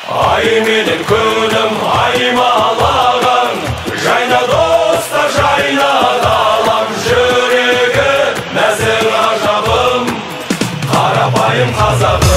Ай менен күнім аймалаған, жайна доста жайна далам, жүрегі нәзір ғажабым, қарапайым қазағым.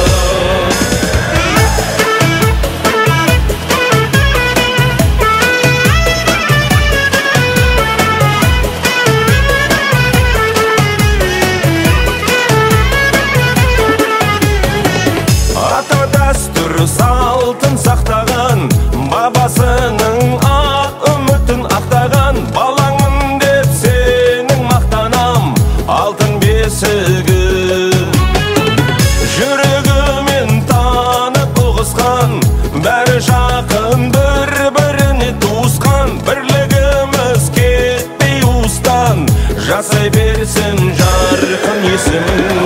Салтын сақтаған, бабасының ақ үмітін ақтаған, балаңын деп сенің мақтанам, алтын бесігі. Жүрегімен танып ұғысқан, бәрі жақын, бір-біріне туысқан, бірлігіміз кетпей уыстан, жасай берсін жарқын есімін.